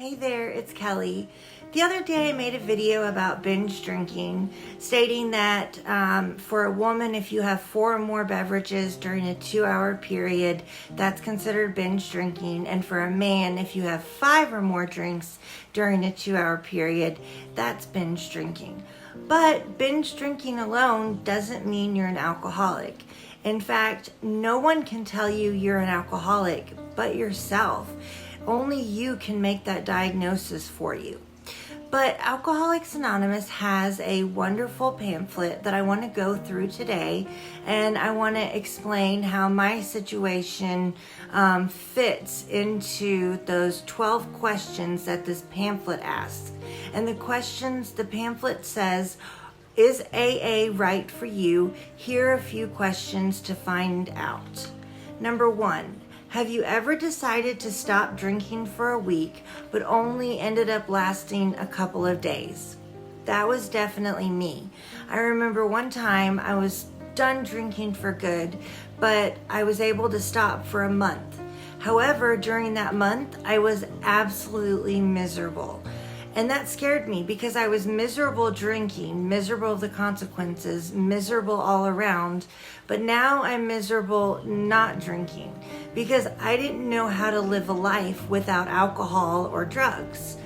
Hey there, it's Kelly. The other day I made a video about binge drinking, stating that for a woman, if you have 4 or more beverages during a 2-hour period, that's considered binge drinking. And for a man, if you have 5 or more drinks during a 2-hour period, that's binge drinking. But binge drinking alone doesn't mean you're an alcoholic. In fact, no one can tell you you're an alcoholic but yourself. Only you can make that diagnosis for you. But Alcoholics Anonymous has a wonderful pamphlet that I want to go through today, and I want to explain how my situation fits into those 12 questions that this pamphlet asks. And the questions, the pamphlet says, is AA right for you? Here are a few questions to find out. Number 1. Have you ever decided to stop drinking for a week, but only ended up lasting a couple of days? That was definitely me. I remember one time I was done drinking for good, but I was able to stop for a month. However, during that month, I was absolutely miserable. And that scared me because I was miserable drinking, miserable of the consequences, miserable all around. But now I'm miserable not drinking because I didn't know how to live a life without alcohol or drugs.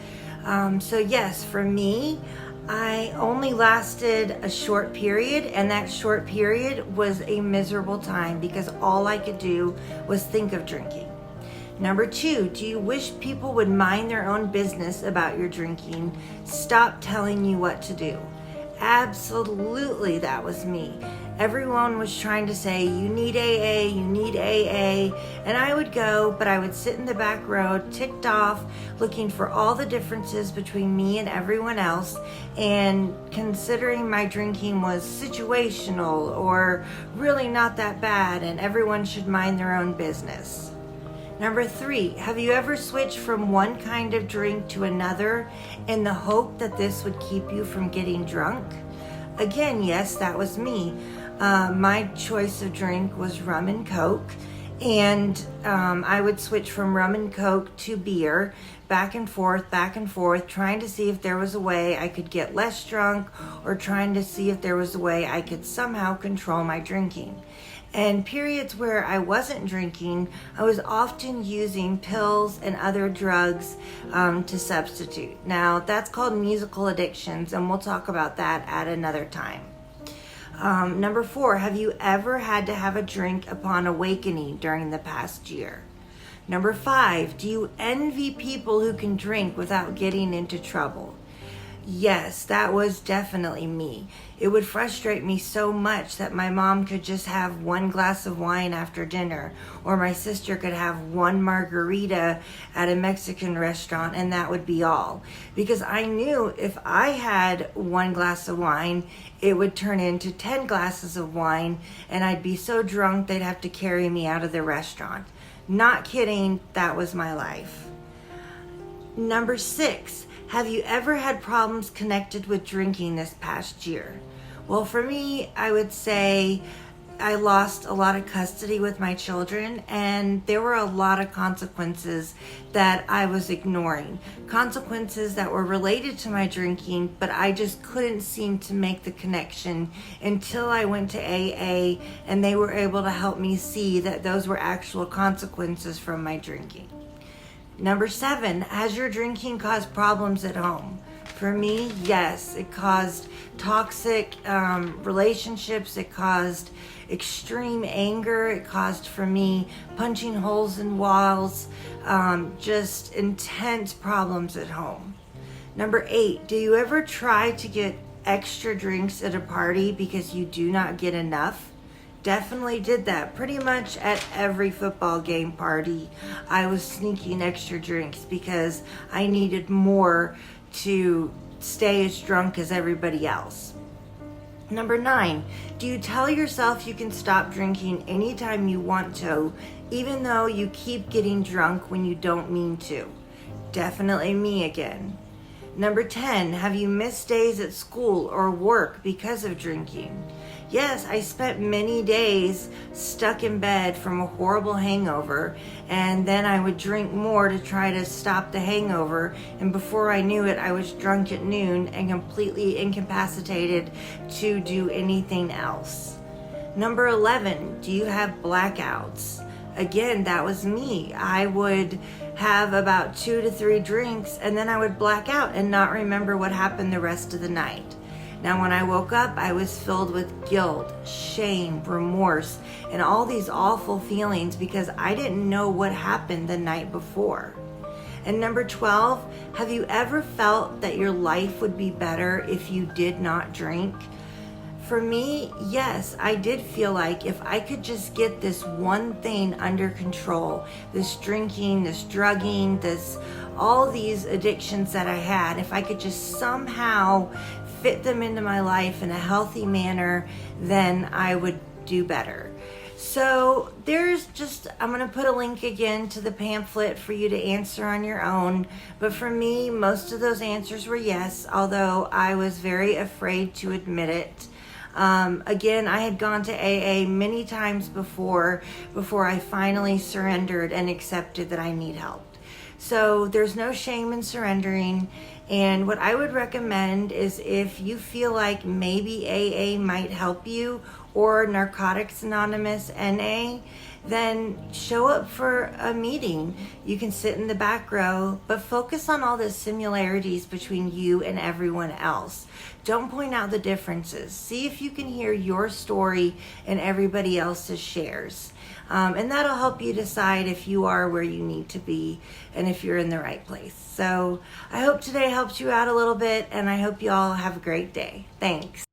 So yes, for me, I only lasted a short period, and that short period was a miserable time because all I could do was think of drinking. Number 2, do you wish people would mind their own business about your drinking? Stop telling you what to do. Absolutely, that was me. Everyone was trying to say, you need AA, you need AA. And I would go, but I would sit in the back row, ticked off, looking for all the differences between me and everyone else, and considering my drinking was situational or really not that bad, and everyone should mind their own business. Number 3, have you ever switched from one kind of drink to another in the hope that this would keep you from getting drunk? Again, yes, that was me. My choice of drink was rum and Coke, and I would switch from rum and Coke to beer, back and forth, trying to see if there was a way I could get less drunk or trying to see if there was a way I could somehow control my drinking. And periods where I wasn't drinking, I was often using pills and other drugs to substitute. Now, that's called musical addictions, and we'll talk about that at another time. Number 4, have you ever had to have a drink upon awakening during the past year? Number 5, do you envy people who can drink without getting into trouble? Yes, that was definitely me. It would frustrate me so much that my mom could just have 1 glass of wine after dinner, or my sister could have 1 margarita at a Mexican restaurant, and that would be all. Because I knew if I had 1 glass of wine, it would turn into 10 glasses of wine, and I'd be so drunk they'd have to carry me out of the restaurant. Not kidding, that was my life. Number 6. Have you ever had problems connected with drinking this past year? Well, for me, I would say I lost a lot of custody with my children, and there were a lot of consequences that I was ignoring. Consequences that were related to my drinking, but I just couldn't seem to make the connection until I went to AA, and they were able to help me see that those were actual consequences from my drinking. Number 7, has your drinking caused problems at home? For me, yes. It caused toxic relationships. It caused extreme anger. It caused, for me, punching holes in walls, just intense problems at home. Number 8, do you ever try to get extra drinks at a party because you do not get enough? Definitely did that. Pretty much at every football game party, I was sneaking extra drinks because I needed more to stay as drunk as everybody else. Number 9, do you tell yourself you can stop drinking anytime you want to, even though you keep getting drunk when you don't mean to? Definitely me again. Number 10, have you missed days at school or work because of drinking? Yes, I spent many days stuck in bed from a horrible hangover, and then I would drink more to try to stop the hangover, and before I knew it, I was drunk at noon and completely incapacitated to do anything else. Number 11, do you have blackouts? Again, that was me. I would have about 2 to 3 drinks, and then I would black out and not remember what happened the rest of the night. Now, when I woke up, I was filled with guilt, shame, remorse, and all these awful feelings because I didn't know what happened the night before. And number 12, have you ever felt that your life would be better if you did not drink? For me, yes, I did feel like if I could just get this one thing under control, this drinking, this drugging, all these addictions that I had, if I could just somehow fit them into my life in a healthy manner, then I would do better. So I'm going to put a link again to the pamphlet for you to answer on your own. But for me, most of those answers were yes, although I was very afraid to admit it. Again, I had gone to AA many times before I finally surrendered and accepted that I need help. So there's no shame in surrendering. And what I would recommend is if you feel like maybe AA might help you or Narcotics Anonymous NA, then show up for a meeting. You can sit in the back row, but focus on all the similarities between you and everyone else. Don't point out the differences. See if you can hear your story and everybody else's shares. And that'll help you decide if you are where you need to be and if you're in the right place. So I hope today helped you out a little bit, and I hope you all have a great day. Thanks.